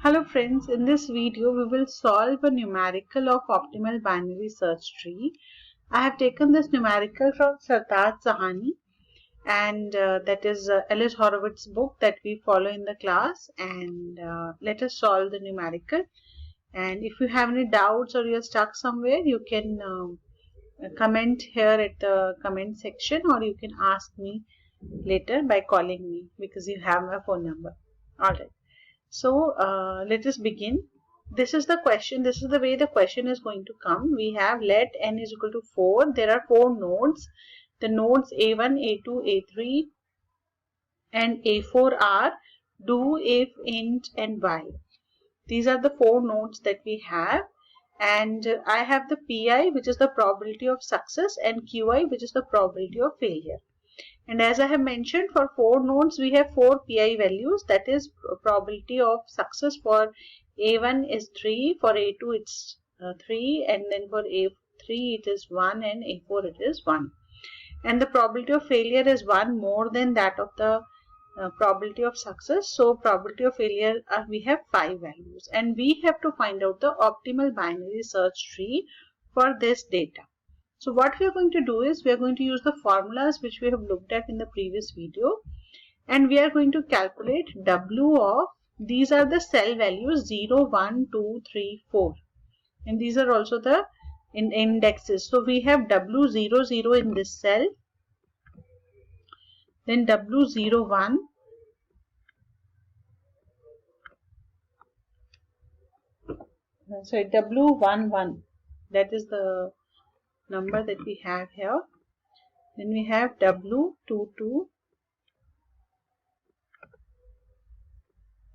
Hello friends, in this video we will solve a numerical of optimal binary search tree. I have taken this numerical from Sartaj Sahani and that is Alice Horowitz's book that we follow in the class, and let us solve the numerical. And if you have any doubts or you are stuck somewhere, you can comment here at the comment section, or you can ask me later by calling me because you have my phone number. Alright. So let us begin. This is the question. This is the way the question is going to come. We have let n is equal to 4. There are 4 nodes. The nodes A1, A2, A3 and A4 are do, if, int and while. These are the 4 nodes that we have, and I have the PI, which is the probability of success, and QI, which is the probability of failure. And as I have mentioned, for 4 nodes we have 4 PI values, that is probability of success for A1 is 3, for A2 it's 3, and then for A3 it is 1, and A4 it is 1. And the probability of failure is 1 more than that of the probability of success. So probability of failure, we have 5 values, and we have to find out the optimal binary search tree for this data. So what we are going to do is we are going to use the formulas which we have looked at in the previous video, and we are going to calculate W of, these are the cell values 0, 1, 2, 3, 4, and these are also the indexes. So we have W00 in this cell, then W01, sorry, W11, that is the number that we have here. Then we have W22,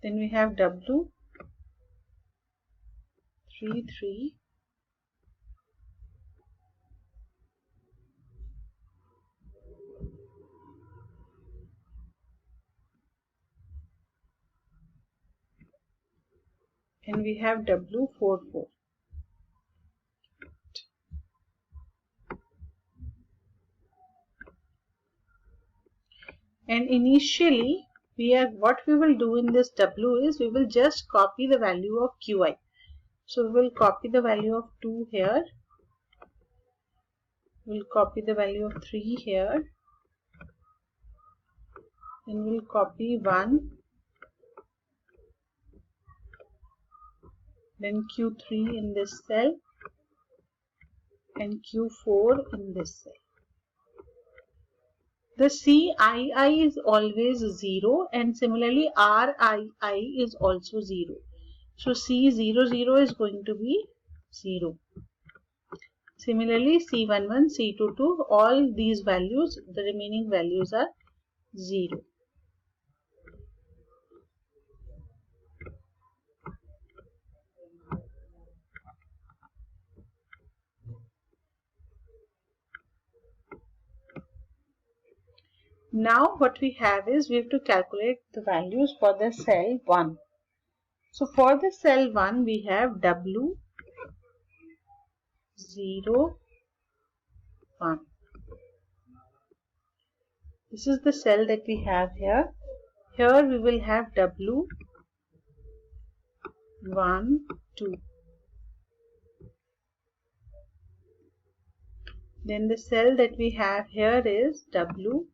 then we have W33, and we have W44. And initially what we will do in this W is we will just copy the value of QI. So we will copy the value of 2 here, we will copy the value of 3 here, then we will copy 1, then Q3 in this cell, and Q4 in this cell. The CII is always 0, and similarly RII is also 0. So C00 is going to be 0. Similarly C11, C22, all these values, the remaining values are 0. Now what we have is we have to calculate the values for the cell 1. So for the cell 1 we have W 0 1. This is the cell that we have here. Here we will have W 1 2. Then the cell that we have here is W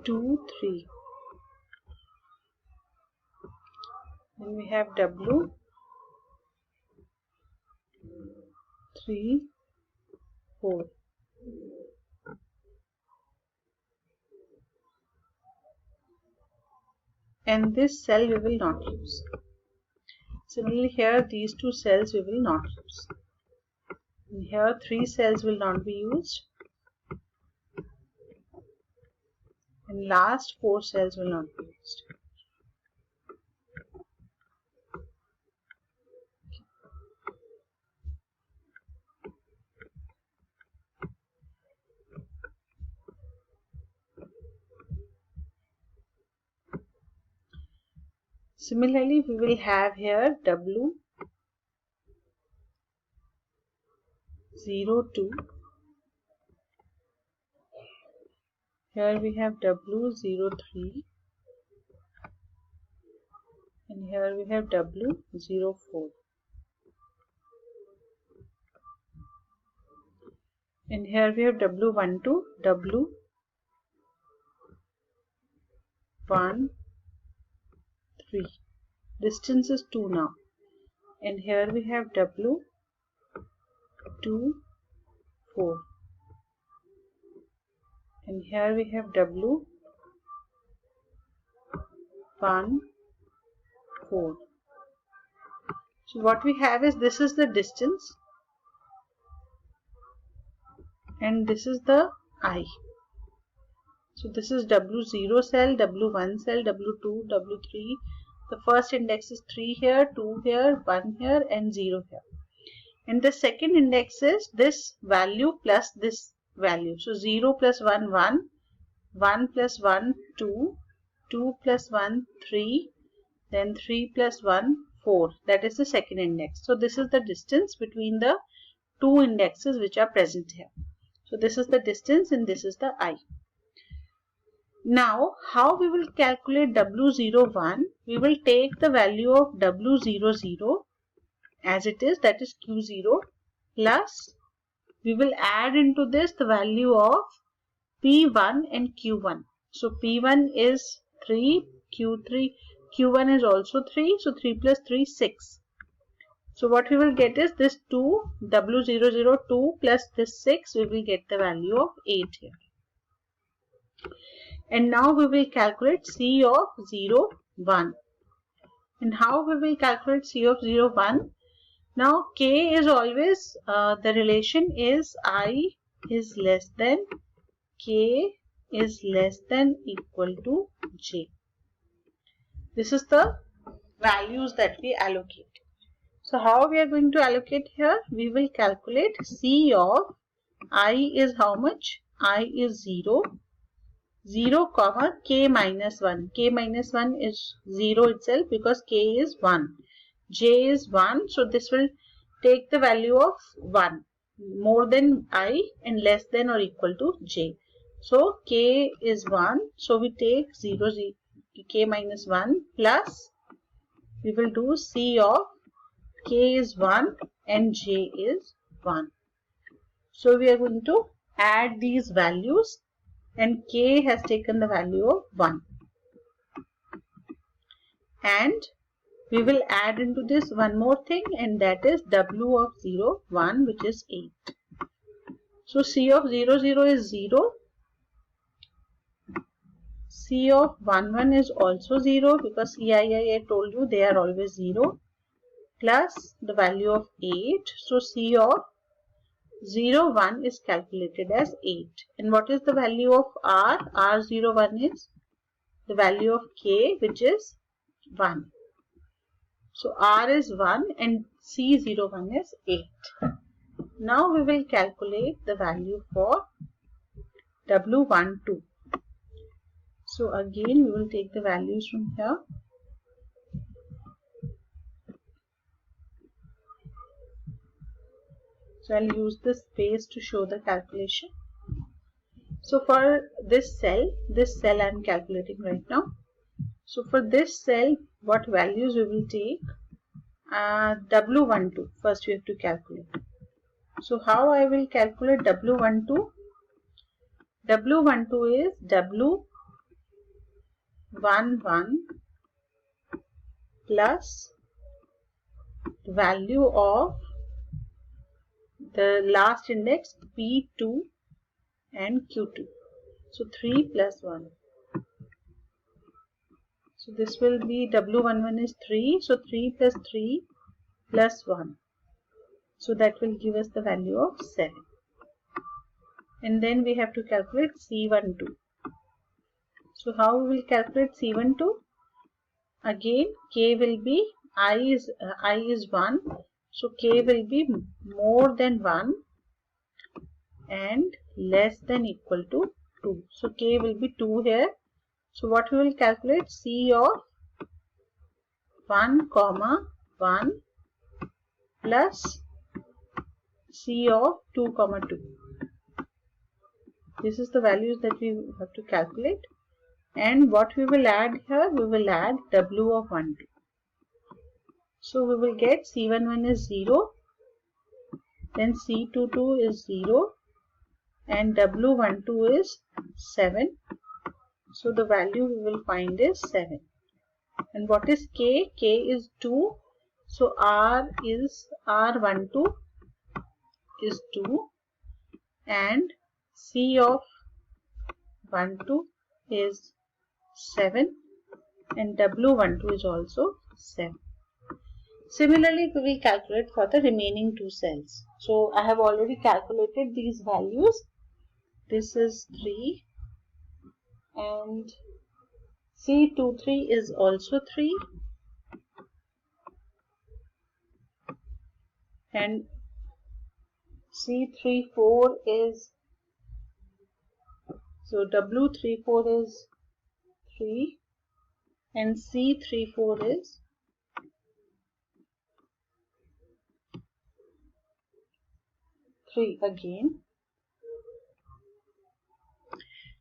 2 3. Then we have W 3 4. And this cell we will not use. Similarly here these 2 cells we will not use. And here 3 cells will not be used. And last 4 cells will not be used. Similarly, we will have here W 0 2. Here we have W03 and here we have W04. And here we have W12, W13. Distance is 2 now. And here we have W24. And here we have W14. So what we have is, this is the distance and this is the I. So this is W0 cell, W1 cell, W2, W3. The first index is 3 here, 2 here, 1 here and 0 here. And the second index is this value plus this value. So 0 plus 1, 1, 1 plus 1, 2, 2 plus 1, 3, then 3 plus 1, 4. That is the second index. So this is the distance between the two indexes which are present here. So this is the distance and this is the I. Now, how we will calculate W01? We will take the value of W00 as it is, that is Q0, plus we will add into this the value of P1 and Q1. So P1 is 3, Q1 is also 3, so 3 plus 3, 6. So what we will get is this 2, W002 plus this 6, we will get the value of 8 here. And now we will calculate C of 0, 1. And how we will calculate C of 0, 1? Now K is always, the relation is I is less than K is less than equal to J. This is the values that we allocate. So how we are going to allocate here? We will calculate C of I is how much? I is 0. 0 comma K minus 1. K minus 1 is 0 itself because K is 1. J is 1. So this will take the value of 1. More than I and less than or equal to J. So K is 1. So we take 0, K minus 1 plus we will do C of K is 1 and J is 1. So we are going to add these values and K has taken the value of 1. And we will add into this one more thing and that is W of 0, 1 which is 8. So C of 0, 0 is 0. C of 1, 1 is also 0 because CII I told you they are always 0. Plus the value of 8. So C of 0, 1 is calculated as 8. And what is the value of R? R0, 1 is the value of K which is 1. So R is 1 and C0, 1 is 8. Now we will calculate the value for W12. So again we will take the values from here. So I'll use this space to show the calculation. So for this cell I'm calculating right now. So for this cell, what values we will take? W12. First we have to calculate. So how I will calculate W12? W12 is W11 plus the value of the last index P2 and Q2. So 3 plus 1. So this will be W11 is 3. So 3 plus 3 plus 1. So that will give us the value of 7. And then we have to calculate C12. So how we will calculate C12? Again K will be I is 1. So K will be more than 1 and less than equal to 2. So K will be 2 here. So what we will calculate? C of 1 comma 1 plus C of 2 comma 2. This is the values that we have to calculate. And what we will add here, we will add W of 1, 2. So we will get C11 is 0, then C22 is 0, and W12 is 7. So the value we will find is 7. And what is K? K is 2. So R12 is 2, and C of 12 is 7, and W12 is also 7. Similarly, we will calculate for the remaining two cells. So I have already calculated these values. This is 3, and C23 is also 3, and C34 is, so W34 is 3, and C34 is 3 again.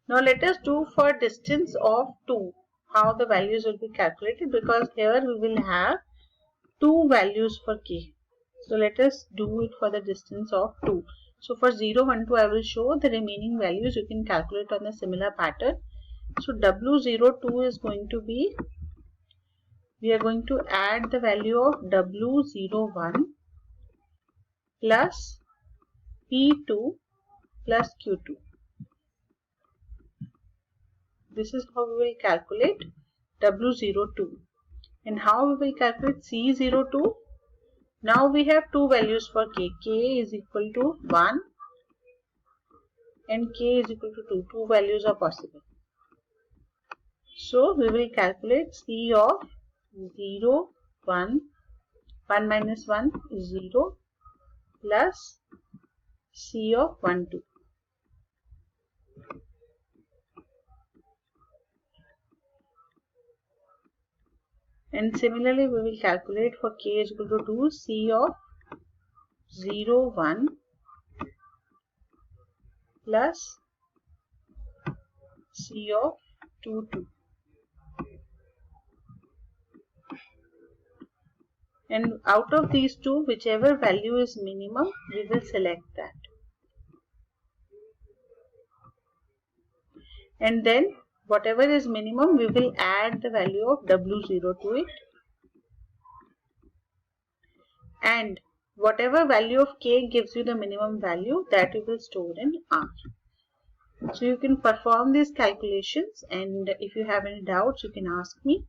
Now let us do for distance of 2, how the values will be calculated, because here we will have two values for K. So let us do it for the distance of 2. So for 0, 1, 2 I will show the remaining values you can calculate on a similar pattern. So W02 is going to be, we are going to add the value of W01 plus P2 plus Q2. This is how we will calculate W02. And how we will calculate C02? Now we have two values for K. K is equal to 1 and K is equal to 2. Two values are possible. So we will calculate C of 0, 1. 1 minus 1 is 0 plus C of 1, 2. And similarly, we will calculate for K is equal to 2, C of 0, 1 plus C of 2, 2. And out of these two, whichever value is minimum, we will select that. And then whatever is minimum, we will add the value of W0 to it. And whatever value of K gives you the minimum value, that we will store in R. So you can perform these calculations, and if you have any doubts, you can ask me.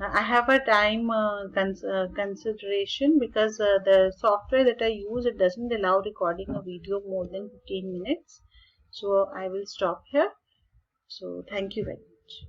I have a time consideration, because the software that I use, it doesn't allow recording a video more than 15 minutes. So I will stop here. So thank you very much.